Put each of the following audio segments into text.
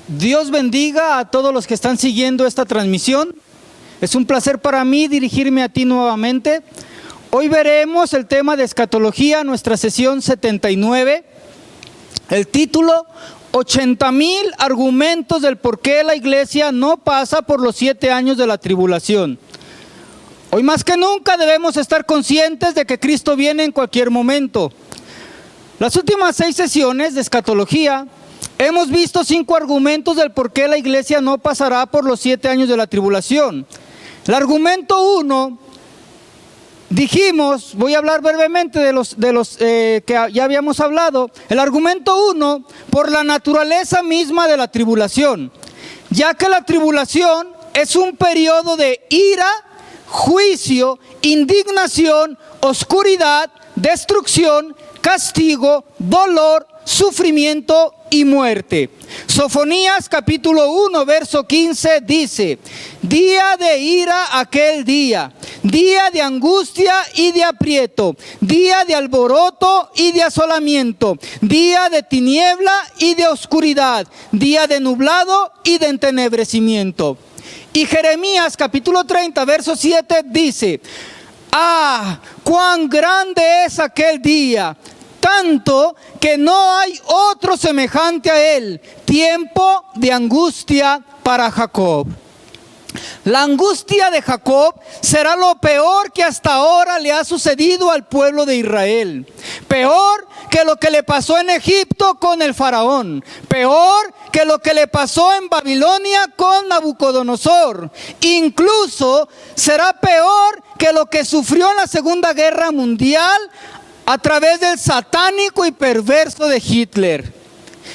Dios bendiga a todos los que están siguiendo esta transmisión. Es un placer para mí dirigirme a ti nuevamente. Hoy veremos el tema de escatología, nuestra sesión 79. El título, 80,000 argumentos del por qué la iglesia no pasa por los 7 años de la tribulación. Hoy más que nunca debemos estar conscientes de que Cristo viene en cualquier momento. Las últimas 6 sesiones de escatología hemos visto 5 argumentos del por qué la iglesia no pasará por los 7 años de la tribulación. El argumento 1, dijimos, voy a hablar brevemente de los que ya habíamos hablado. El argumento 1, por la naturaleza misma de la tribulación, ya que la tribulación es un periodo de ira, juicio, indignación, oscuridad, destrucción, castigo, dolor, sufrimiento y muerte. Sofonías capítulo 1 verso 15 dice: día de ira aquel día, día de angustia y de aprieto, día de alboroto y de asolamiento, día de tiniebla y de oscuridad, día de nublado y de entenebrecimiento. Y Jeremías capítulo 30 verso 7 dice: ah, cuán grande es aquel día, tanto que no hay otro semejante a él, tiempo de angustia para Jacob. La angustia de Jacob será lo peor que hasta ahora le ha sucedido al pueblo de Israel. Peor que lo que le pasó en Egipto con el faraón. Peor que lo que le pasó en Babilonia con Nabucodonosor. Incluso será peor que lo que sufrió en la Segunda Guerra Mundial a través del satánico y perverso de Hitler.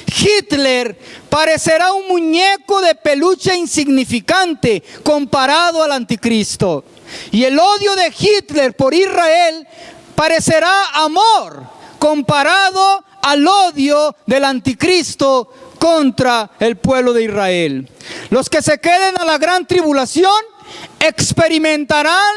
Hitler parecerá un muñeco de peluche insignificante comparado al anticristo. Y el odio de Hitler por Israel parecerá amor comparado al odio del anticristo contra el pueblo de Israel. Los que se queden a la gran tribulación experimentarán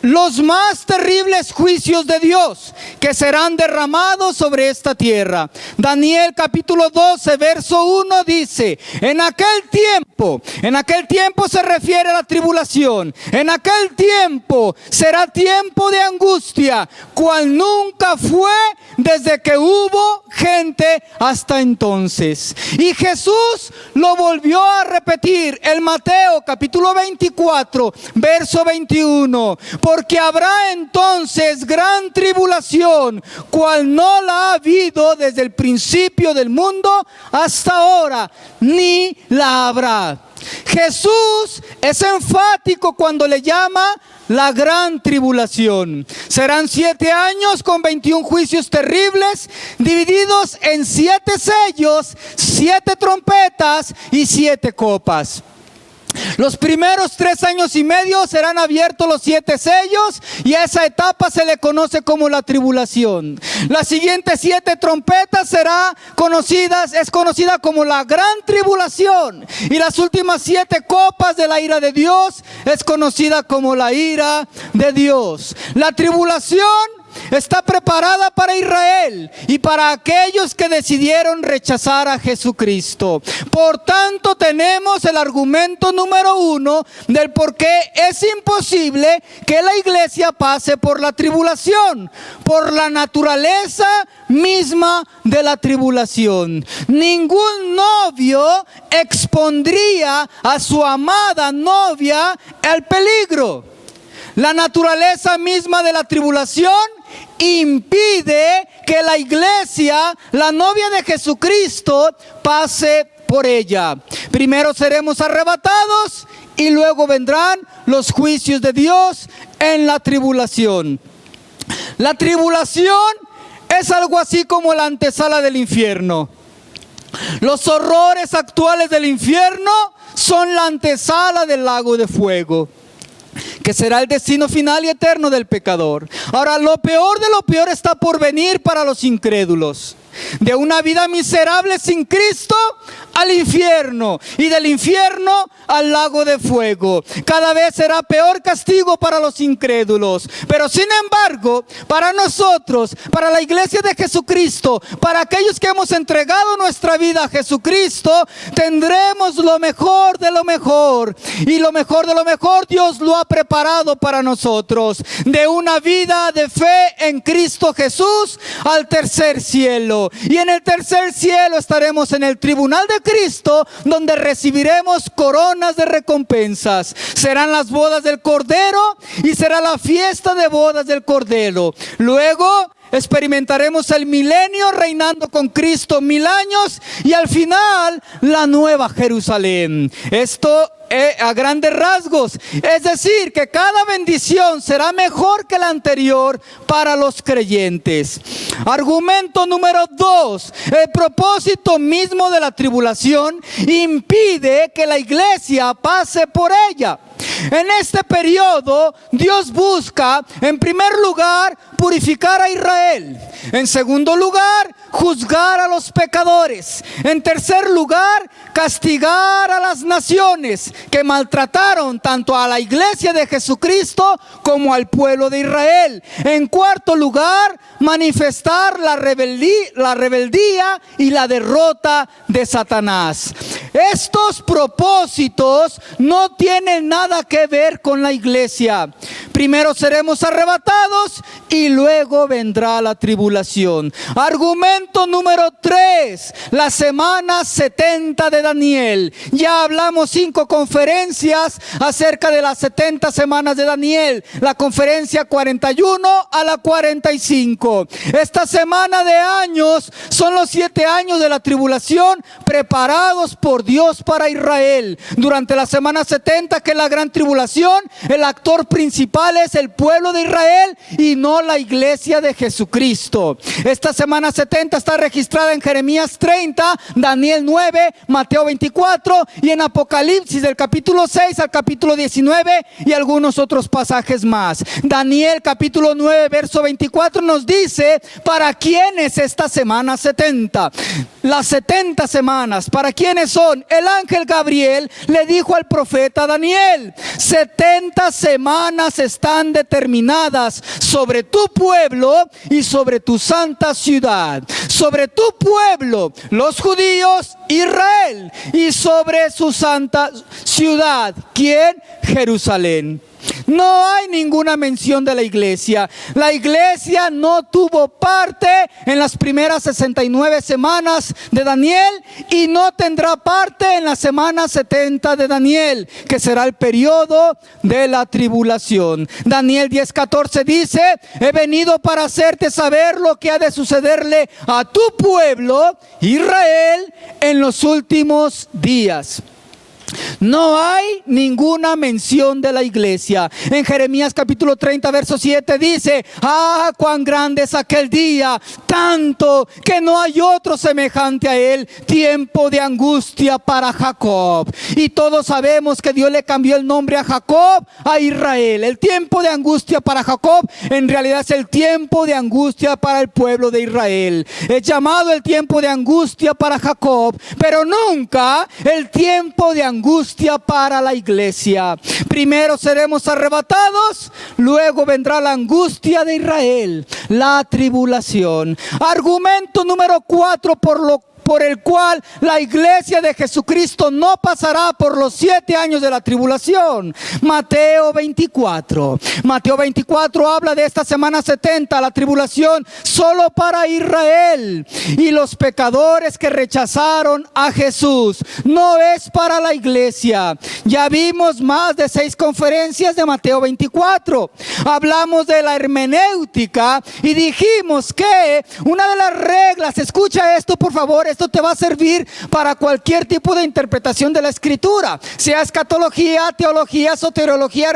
los más terribles juicios de Dios que serán derramados sobre esta tierra. Daniel capítulo 12 verso 1 dice: en aquel tiempo se refiere a la tribulación, en aquel tiempo será tiempo de angustia, cual nunca fue desde que hubo gente hasta entonces. Y Jesús lo volvió a repetir en Mateo capítulo 24 verso 21: porque habrá entonces gran tribulación, cual no la ha habido desde el principio del mundo hasta ahora, ni la habrá. Jesús es enfático cuando le llama la gran tribulación. Serán 7 años con 21 juicios terribles, divididos en 7 sellos, 7 trompetas y 7 copas. Los primeros 3 años y medio serán abiertos los 7 sellos, y a esa etapa se le conoce como la tribulación. Las siguientes 7 trompetas es conocida como la gran tribulación, y las últimas 7 copas de la ira de Dios es conocida como la ira de Dios. La tribulación está preparada para Israel y para aquellos que decidieron rechazar a Jesucristo. Por tanto, tenemos el argumento número 1 del por qué es imposible que la iglesia pase por la tribulación, por la naturaleza misma de la tribulación. Ningún novio expondría a su amada novia al peligro. La naturaleza misma de la tribulación impide que la iglesia, la novia de Jesucristo, pase por ella. Primero seremos arrebatados y luego vendrán los juicios de Dios en la tribulación. La tribulación es algo así como la antesala del infierno. Los horrores actuales del infierno son la antesala del lago de fuego, que será el destino final y eterno del pecador. Ahora, lo peor de lo peor está por venir para los incrédulos. De una vida miserable sin Cristo al infierno y del infierno al lago de fuego. Cada vez será peor castigo para los incrédulos. Pero sin embargo, para nosotros, para la iglesia de Jesucristo, para aquellos que hemos entregado nuestra vida a Jesucristo, tendremos lo mejor de lo mejor. Y lo mejor de lo mejor Dios lo ha preparado para nosotros. De una vida de fe en Cristo Jesús al tercer cielo. Y en el tercer cielo estaremos en el tribunal de Cristo, donde recibiremos coronas de recompensas. Serán las bodas del Cordero y será la fiesta de bodas del Cordero. Luego experimentaremos el milenio reinando con Cristo 1000 años y al final la nueva Jerusalén. Esto a grandes rasgos, es decir, que cada bendición será mejor que la anterior para los creyentes. Argumento número 2: el propósito mismo de la tribulación impide que la iglesia pase por ella. En este periodo, Dios busca, en primer lugar, purificar a Israel. En segundo lugar, juzgar a los pecadores. En tercer lugar, castigar a las naciones que maltrataron tanto a la iglesia de Jesucristo como al pueblo de Israel. En cuarto lugar, manifestar la rebeldía y la derrota de Satanás. Estos propósitos no tienen nada que ver con la iglesia. Primero seremos arrebatados y luego vendrá la tribulación. Argumento número 3: la semana 70 de Daniel. Ya hablamos 5 conferencias acerca de las 70 semanas de Daniel. La conferencia 41 a la 45. Esta semana de años son los 7 años de la tribulación preparados por Dios para Israel. Durante la semana 70, que es la gran tribulación, el actor principal es el pueblo de Israel y no la iglesia de Jesucristo. Esta semana 70 está registrada en Jeremías 30, Daniel 9, Mateo 24 y en Apocalipsis del capítulo 6 al capítulo 19 y algunos otros pasajes más. Daniel capítulo 9 verso 24 nos dice para quién es esta semana 70. Las 70 semanas, ¿para quiénes son? El ángel Gabriel le dijo al profeta Daniel: 70 semanas están determinadas sobre tu pueblo y sobre tu santa ciudad. Sobre tu pueblo, los judíos, Israel, y sobre su santa ciudad, ¿quién? Jerusalén. No hay ninguna mención de la iglesia. La iglesia no tuvo parte en las primeras 69 semanas de Daniel y no tendrá parte en la semana 70 de Daniel, que será el periodo de la tribulación. Daniel 10:14 dice: he venido para hacerte saber lo que ha de sucederle a tu pueblo Israel en los últimos días. No hay ninguna mención de la iglesia. En Jeremías capítulo 30 verso 7 dice: cuán grande es aquel día, tanto que no hay otro semejante a él, tiempo de angustia para Jacob. Y todos sabemos que Dios le cambió el nombre a Jacob a Israel. El tiempo de angustia para Jacob en realidad es el tiempo de angustia para el pueblo de Israel. Es llamado el tiempo de angustia para Jacob, pero nunca el tiempo de angustia para la iglesia. Primero seremos arrebatados, luego vendrá la angustia de Israel, la tribulación. Argumento número 4 por el cual la iglesia de Jesucristo no pasará por los 7 años de la tribulación. Mateo 24. Mateo 24 habla de esta semana 70, la tribulación solo para Israel y los pecadores que rechazaron a Jesús. No es para la iglesia. Ya vimos más de 6 conferencias de Mateo 24. Hablamos de la hermenéutica y dijimos que una de las reglas, escucha esto por favor, esto te va a servir para cualquier tipo de interpretación de la escritura, sea escatología, teología, soteriología,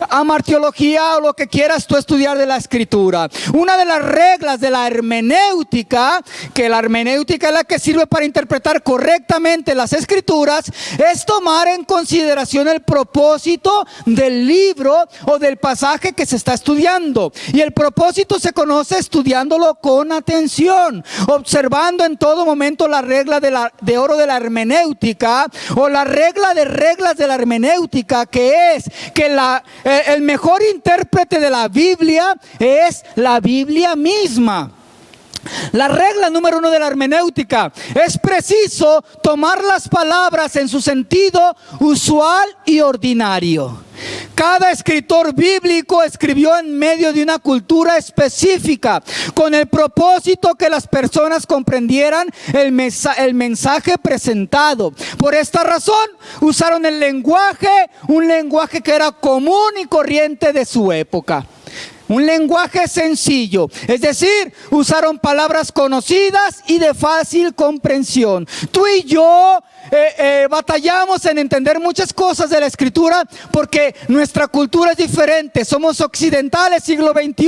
amartiología o lo que quieras tú estudiar de la escritura. Una de las reglas de la hermenéutica, que la hermenéutica es la que sirve para interpretar correctamente las escrituras, es tomar en consideración el propósito del libro o del pasaje que se está estudiando. Y el propósito se conoce estudiándolo con atención, observando en todo momento argumento la regla de oro de la hermenéutica, o la regla de reglas de la hermenéutica, que es que el mejor intérprete de la Biblia es la Biblia misma. La regla número 1 de la hermenéutica: es preciso tomar las palabras en su sentido usual y ordinario. Cada escritor bíblico escribió en medio de una cultura específica, con el propósito que las personas comprendieran el mensaje presentado. Por esta razón usaron un lenguaje que era común y corriente de su época. Un lenguaje sencillo, es decir, usaron palabras conocidas y de fácil comprensión. Tú y yo batallamos en entender muchas cosas de la Escritura porque nuestra cultura es diferente. Somos occidentales, siglo XXI,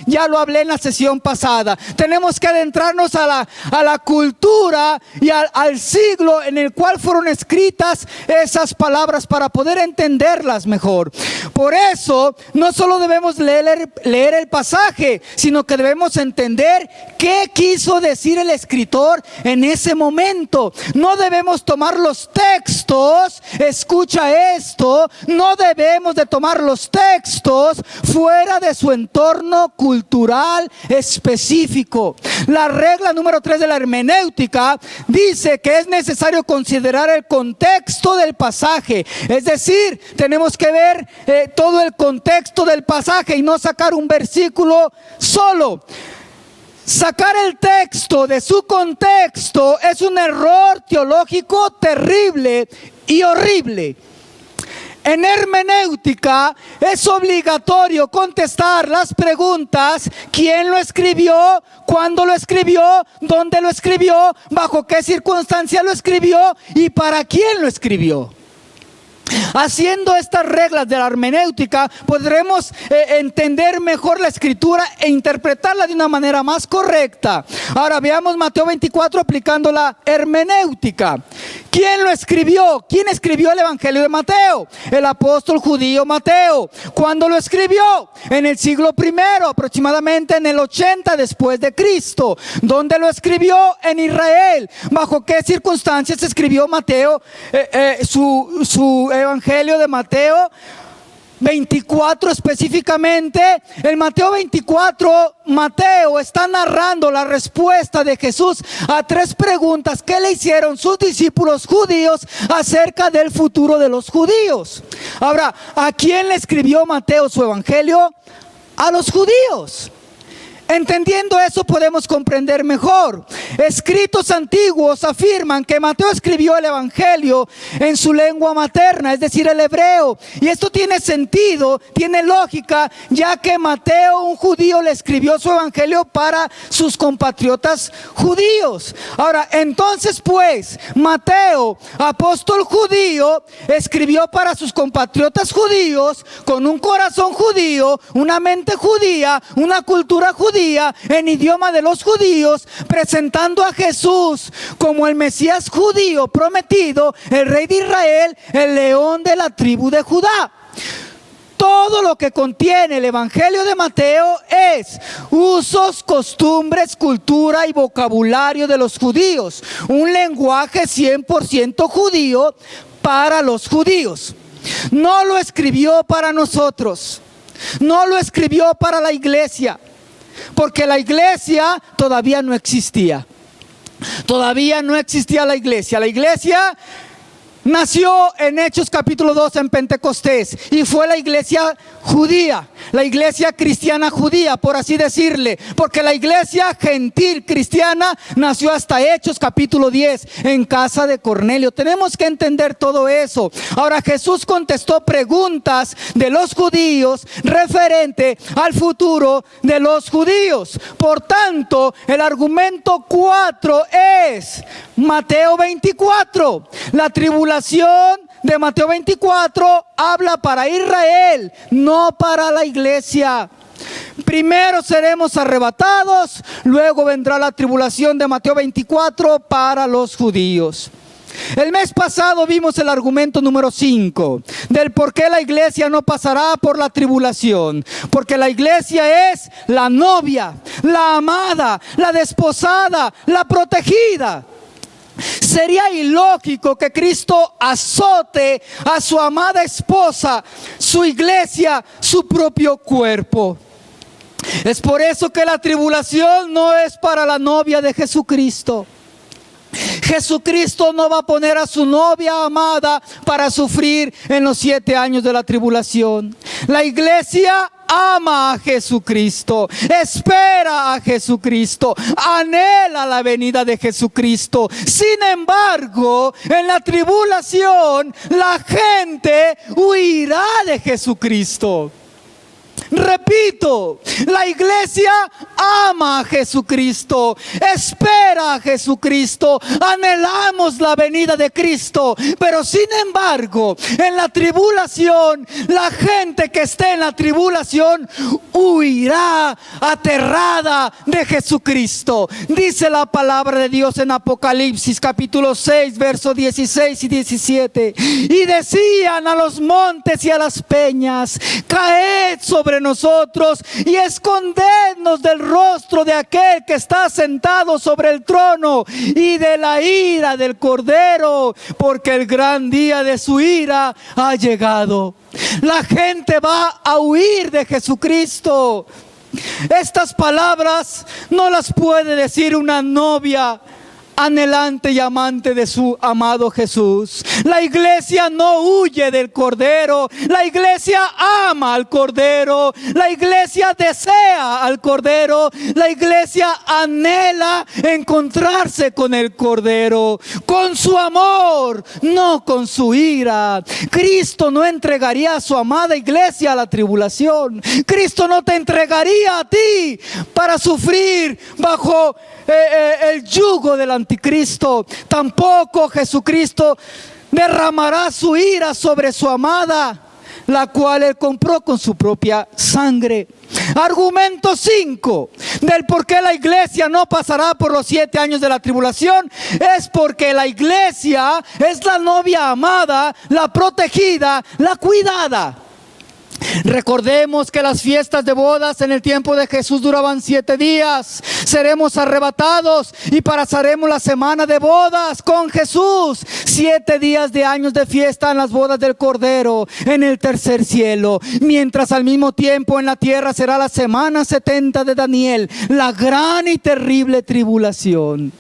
ya lo hablé en la sesión pasada. Tenemos que adentrarnos a la cultura y al siglo en el cual fueron escritas esas palabras para poder entenderlas mejor. Por eso, no solo debemos leer el pasaje, sino que debemos entender qué quiso decir el escritor en ese momento. No debemos tomar los textos, escucha esto, no debemos de tomar los textos fuera de su entorno cultural específico. La regla número 3 de la hermenéutica dice que es necesario considerar el contexto del pasaje. Es decir, tenemos que ver todo el contexto del pasaje y no sacar un versículo solo. Sacar el texto de su contexto es un error teológico terrible y horrible. En hermenéutica es obligatorio contestar las preguntas: ¿quién lo escribió? ¿Cuándo lo escribió? ¿Dónde lo escribió? ¿Bajo qué circunstancia lo escribió? ¿Y para quién lo escribió? Haciendo estas reglas de la hermenéutica podremos entender mejor la Escritura e interpretarla de una manera más correcta. Ahora veamos Mateo 24 aplicando la hermenéutica. ¿Quién lo escribió? ¿Quién escribió el Evangelio de Mateo? El apóstol judío Mateo. ¿Cuándo lo escribió? En el siglo I, aproximadamente en el 80 después de Cristo. ¿Dónde lo escribió? En Israel. ¿Bajo qué circunstancias escribió Mateo su Evangelio de Mateo 24 específicamente? En Mateo 24, Mateo está narrando la respuesta de Jesús a 3 preguntas que le hicieron sus discípulos judíos acerca del futuro de los judíos. Ahora, ¿a quién le escribió Mateo su evangelio? A los judíos. Entendiendo eso podemos comprender mejor. Escritos antiguos afirman que Mateo escribió el evangelio en su lengua materna, es decir, el hebreo. Y esto tiene sentido, tiene lógica, ya que Mateo, un judío, le escribió su evangelio para sus compatriotas judíos. Ahora, entonces pues, Mateo, apóstol judío, escribió para sus compatriotas judíos, con un corazón judío, una mente judía, una cultura judía, en idioma de los judíos, presentando a Jesús como el Mesías judío prometido, el Rey de Israel, el león de la tribu de Judá. Todo lo que contiene el Evangelio de Mateo es usos, costumbres, cultura y vocabulario de los judíos. Un lenguaje 100% judío para los judíos. No lo escribió para nosotros. No lo escribió para la iglesia. Porque la iglesia todavía no existía. Todavía no existía la iglesia. La iglesia nació en Hechos capítulo 2 en Pentecostés y fue la iglesia judía, la iglesia cristiana judía, por así decirle, porque la iglesia gentil cristiana nació hasta Hechos capítulo 10 en casa de Cornelio. Tenemos que entender todo eso. Ahora, Jesús contestó preguntas de los judíos referente al futuro de los judíos. Por tanto, el argumento 4 es Mateo 24. La tribulación de Mateo 24 habla para Israel, no para la iglesia. Primero seremos arrebatados, luego vendrá la tribulación de Mateo 24 para los judíos. El mes pasado vimos el argumento número 5 del por qué la iglesia no pasará por la tribulación. Porque la iglesia es la novia, la amada, la desposada, la protegida. Sería ilógico que Cristo azote a su amada esposa, su iglesia, su propio cuerpo. Es por eso que la tribulación no es para la novia de Jesucristo. Jesucristo no va a poner a su novia amada para sufrir en los 7 años de la tribulación. La iglesia ama a Jesucristo, espera a Jesucristo, anhela la venida de Jesucristo. Sin embargo, en la tribulación, la gente huirá de Jesucristo. Repito, la iglesia ama a Jesucristo, espera a Jesucristo, anhelamos la venida de Cristo, pero sin embargo, en la tribulación, la gente que esté en la tribulación huirá aterrada de Jesucristo. Dice la palabra de Dios en Apocalipsis capítulo 6, versos 16 y 17. Y decían a los montes y a las peñas: caed sobre nosotros y escondednos del rostro de aquel que está sentado sobre el trono y de la ira del Cordero, porque el gran día de su ira ha llegado. La gente va a huir de Jesucristo. Estas palabras no las puede decir una novia anhelante y amante de su amado Jesús. La iglesia no huye del Cordero, la iglesia ama al Cordero, la iglesia desea al Cordero, la iglesia anhela encontrarse con el Cordero, con su amor, no con su ira. Cristo no entregaría a su amada iglesia a la tribulación. Cristo no te entregaría a ti para sufrir bajo el yugo del anticristo. Tampoco Jesucristo derramará su ira sobre su amada, la cual él compró con su propia sangre. Argumento 5 del por qué la iglesia no pasará por los 7 años de la tribulación es porque la iglesia es la novia amada, la protegida, la cuidada. Recordemos que las fiestas de bodas en el tiempo de Jesús duraban 7 días. Seremos arrebatados y pasaremos la semana de bodas con Jesús. 7 días de años de fiesta en las bodas del Cordero en el tercer cielo. Mientras al mismo tiempo en la tierra será la semana 70 de Daniel, la gran y terrible tribulación.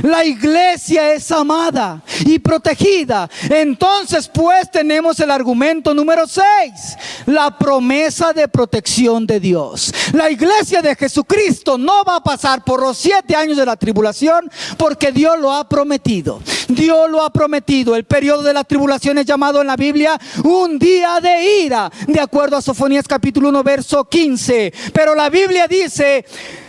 La iglesia es amada y protegida. Entonces pues tenemos el argumento número 6, la promesa de protección de Dios. La iglesia de Jesucristo no va a pasar por los 7 años de la tribulación porque Dios lo ha prometido. Dios lo ha prometido. El periodo de la tribulación es llamado en la Biblia un día de ira, de acuerdo a Sofonías capítulo 1 verso 15. Pero la Biblia dice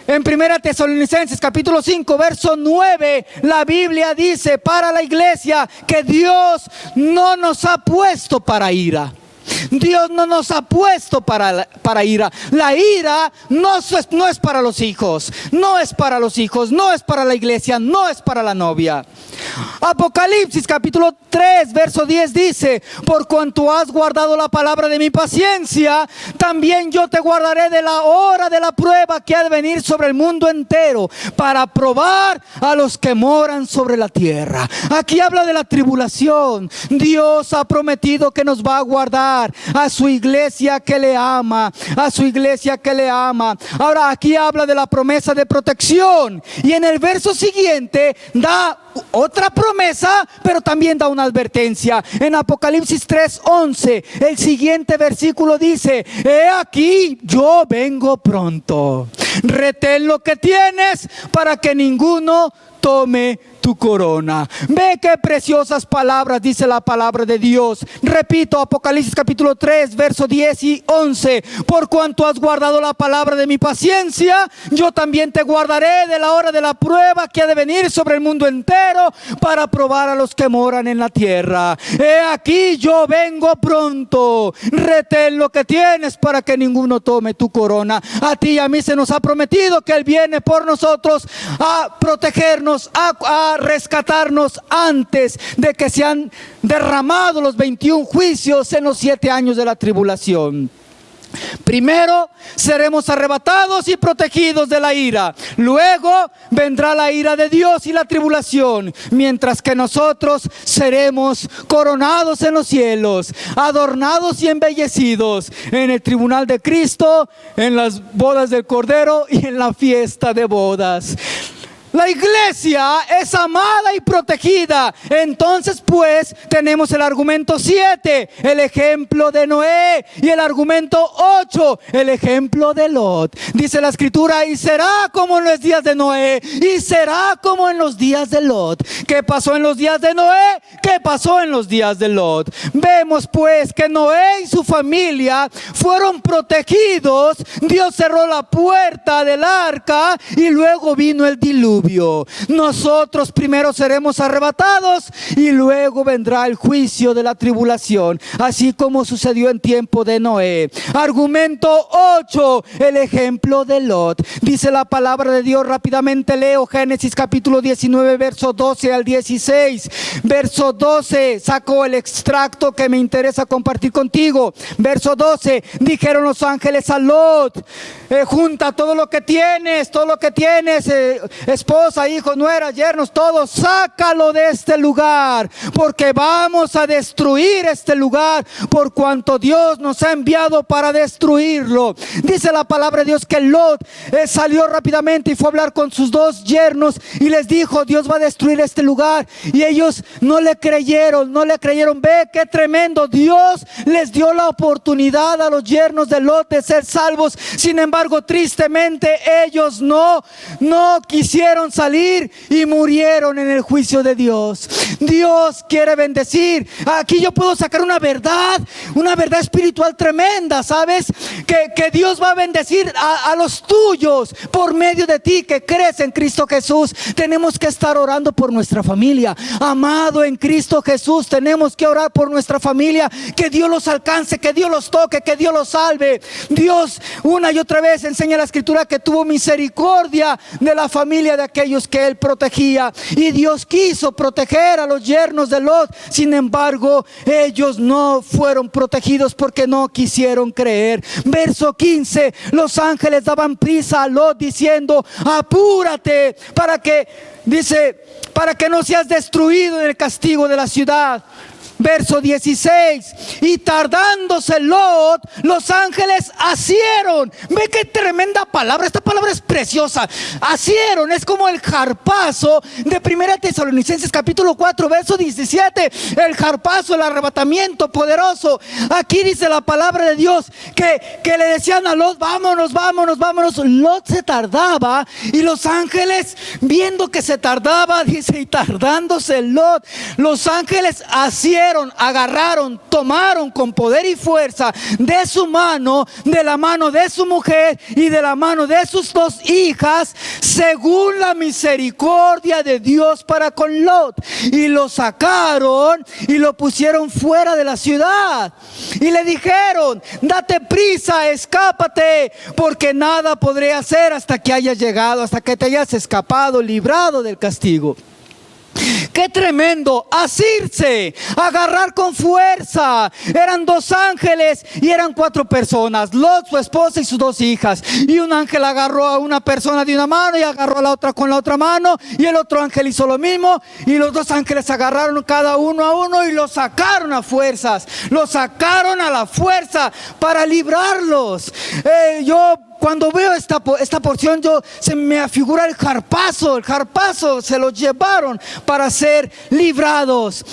en 1 Tesalonicenses capítulo 5 verso 9, la Biblia dice para la iglesia que Dios no nos ha puesto para ira. Dios no nos ha puesto para ira. La ira no es para los hijos, no es para los hijos, no es para la iglesia, no es para la novia. Apocalipsis capítulo 3 verso 10 dice: por cuanto has guardado la palabra de mi paciencia, también yo te guardaré de la hora de la prueba que ha de venir sobre el mundo entero, para probar a los que moran sobre la tierra. Aquí habla de la tribulación. Dios ha prometido que nos va a guardar a su iglesia que le ama, a su iglesia que le ama. Ahora aquí habla de la promesa de protección, y en el verso siguiente da otra promesa, pero también da una advertencia. En Apocalipsis 3:11, el siguiente versículo dice: he aquí yo vengo pronto, retén lo que tienes para que ninguno tome tu corona. Ve qué preciosas palabras dice la palabra de Dios. Repito, Apocalipsis capítulo 3 verso 10 y 11: por cuanto has guardado la palabra de mi paciencia, yo también te guardaré de la hora de la prueba que ha de venir sobre el mundo entero, para probar a los que moran en la tierra. He aquí yo vengo pronto, retén lo que tienes para que ninguno tome tu corona. A ti y a mí se nos ha prometido que Él viene por nosotros a protegernos, a rescatarnos antes de que sean derramados los 21 juicios en los 7 años de la tribulación. Primero seremos arrebatados y protegidos de la ira. Luego vendrá la ira de Dios y la tribulación. Mientras que nosotros seremos coronados en los cielos, adornados y embellecidos en el tribunal de Cristo, en las bodas del Cordero y en la fiesta de bodas. La iglesia es amada y protegida. Entonces pues tenemos el argumento 7, el ejemplo de Noé, y el argumento 8, el ejemplo de Lot. Dice la escritura: y será como en los días de Noé, y será como en los días de Lot. ¿Qué pasó en los días de Noé? ¿Qué pasó en los días de Lot? Vemos pues que Noé y su familia fueron protegidos. Dios cerró la puerta del arca y luego vino el diluvio. Nosotros primero seremos arrebatados y luego vendrá el juicio de la tribulación, así como sucedió en tiempo de Noé. Argumento 8, el ejemplo de Lot. Dice la palabra de Dios, rápidamente leo Génesis capítulo 19, verso 12 al 16. Verso 12, saco el extracto que me interesa compartir contigo. Verso 12, dijeron los ángeles a Lot: junta todo lo que tienes, esposa, hijos, nueras, yernos, todo, sácalo de este lugar, porque vamos a destruir este lugar, por cuanto Dios nos ha enviado para destruirlo. Dice la palabra de Dios que Lot salió rápidamente y fue a hablar con sus 2 yernos y les dijo: Dios va a destruir este lugar. Y ellos no le creyeron. Ve qué tremendo. Dios les dio la oportunidad a los yernos de Lot de ser salvos. Sin embargo, tristemente ellos no quisieron salir y murieron en el juicio de Dios. Dios quiere bendecir. Aquí yo puedo sacar una verdad espiritual tremenda, ¿sabes? Que Dios va a bendecir a los tuyos por medio de ti que crees en Cristo Jesús. Tenemos que estar orando por nuestra familia. Amado en Cristo Jesús, tenemos que orar por nuestra familia, que Dios los alcance, que Dios los toque, que Dios los salve. Dios una y otra vez enseña la escritura que tuvo misericordia de la familia de aquellos que Él protegía, y Dios quiso proteger a los yernos de Lot. Sin embargo, ellos no fueron protegidos porque no quisieron creer. Verso 15, los ángeles daban prisa a Lot diciendo: apúrate para que no seas destruido en el castigo de la ciudad. Verso 16, y tardándose Lot, los ángeles asieron. Ve qué tremenda palabra. Esta palabra es preciosa. Asieron es como el jarpazo de 1 Tesalonicenses capítulo 4, verso 17. El jarpazo, el arrebatamiento poderoso. Aquí dice la palabra de Dios que le decían a Lot: vámonos. Lot se tardaba, y los ángeles, viendo que se tardaba, dice, y tardándose Lot, los ángeles asieron, agarraron, tomaron con poder y fuerza de su mano, de la mano de su mujer y de la mano de sus 2 hijas, según la misericordia de Dios para con Lot, y lo sacaron y lo pusieron fuera de la ciudad, y le dijeron: date prisa, escápate, porque nada podré hacer hasta que hayas llegado, hasta que te hayas escapado, librado del castigo. Qué tremendo, asirse, agarrar con fuerza. Eran 2 ángeles y eran 4 personas: Lot, su esposa y sus 2 hijas. Y un ángel agarró a una persona de una mano y agarró a la otra con la otra mano, y el otro ángel hizo lo mismo, y los 2 ángeles agarraron cada uno a uno y lo sacaron a fuerzas. Lo sacaron a la fuerza para librarlos. Yo cuando veo esta porción, se me afigura el jarpazo. Se los llevaron para ser librados.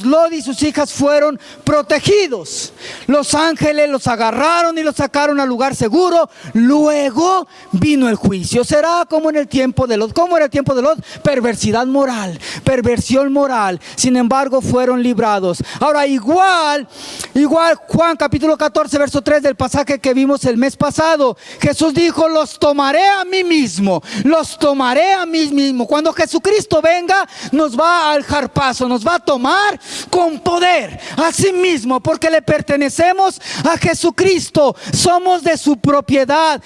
Lot y sus hijas fueron protegidos. Los ángeles los agarraron y los sacaron al lugar seguro. Luego vino el juicio. Será como en el tiempo de Lot. ¿Cómo era el tiempo de Lot? Perversidad moral, perversión moral. Sin embargo, fueron librados. Ahora, igual Juan capítulo 14, verso 3 del pasaje que vimos el mes pasado. Jesús dijo: los tomaré a mí mismo. Cuando Jesucristo venga, nos va al jarpazo, nos va a tomar con poder a sí mismo, porque le pertenecemos a Jesucristo. Somos de su propiedad.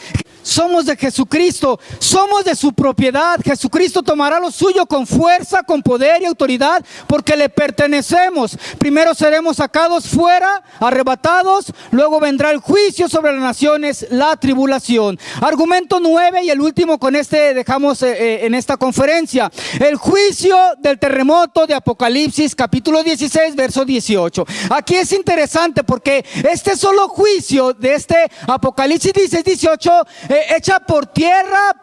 somos de Jesucristo, somos de su propiedad. Jesucristo tomará lo suyo con fuerza, con poder y autoridad, porque le pertenecemos. Primero seremos sacados fuera, arrebatados, luego vendrá el juicio sobre las naciones, la tribulación. Argumento 9 y el último, con este dejamos en esta conferencia. El juicio del terremoto de Apocalipsis capítulo 16 verso 18. Aquí es interesante porque este solo juicio de este Apocalipsis 16, 18 echa por tierra,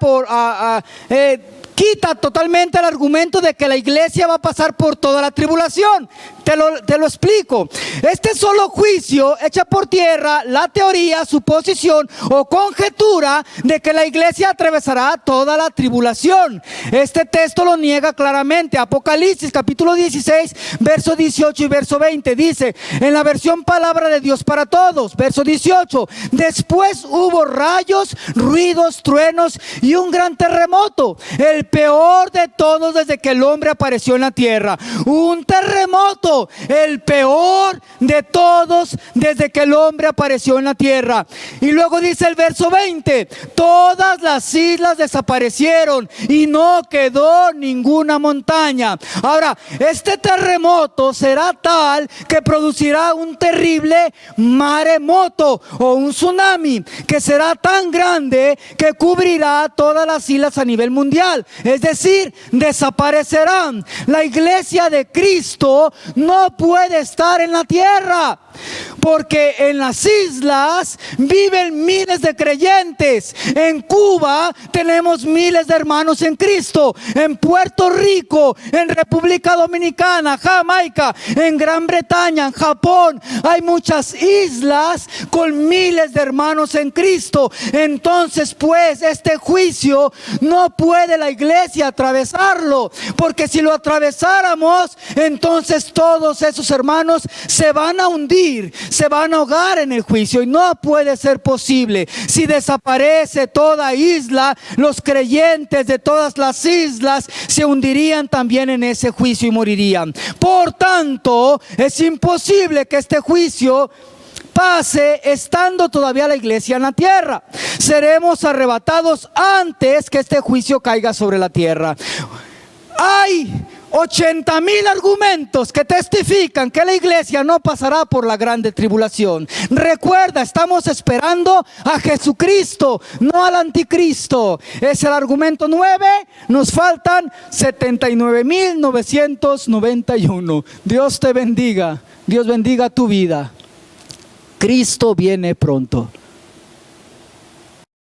quita totalmente el argumento de que la iglesia va a pasar por toda la tribulación. Te lo explico. Este solo juicio echa por tierra la teoría, suposición o conjetura de que la iglesia atravesará toda la tribulación. Este texto lo niega claramente. Apocalipsis capítulo 16, verso 18 y verso 20 dice, en la versión Palabra de Dios para Todos, verso 18, después hubo rayos, ruidos, truenos y un gran terremoto, el peor de todos desde que el hombre apareció en la tierra. Un terremoto, el peor de todos desde que el hombre apareció en la tierra. Y luego dice el verso 20, todas las islas desaparecieron y no quedó ninguna montaña. Ahora, este terremoto será tal que producirá un terrible maremoto o un tsunami que será tan grande que cubrirá todas las islas a nivel mundial. Es decir, desaparecerán. La iglesia de Cristo no puede estar en la tierra, porque en las islas viven miles de creyentes. En Cuba tenemos miles de hermanos en Cristo. En Puerto Rico, en República Dominicana, Jamaica, en Gran Bretaña, en Japón, hay muchas islas con miles de hermanos en Cristo. Entonces, pues, este juicio no puede la iglesia atravesarlo, porque si lo atravesáramos, entonces todos esos hermanos se van a hundir, se van a ahogar en el juicio, y no puede ser posible. Si desaparece toda isla, los creyentes de todas las islas se hundirían también en ese juicio y morirían. Por tanto, es imposible que este juicio pase estando todavía la iglesia en la tierra. Seremos arrebatados antes que este juicio caiga sobre la tierra. Hay 80,000 argumentos que testifican que la iglesia no pasará por la grande tribulación. Recuerda, estamos esperando a Jesucristo, no al anticristo. Es el argumento 9. Nos faltan 79,991. Dios te bendiga. Dios bendiga tu vida. Cristo viene pronto.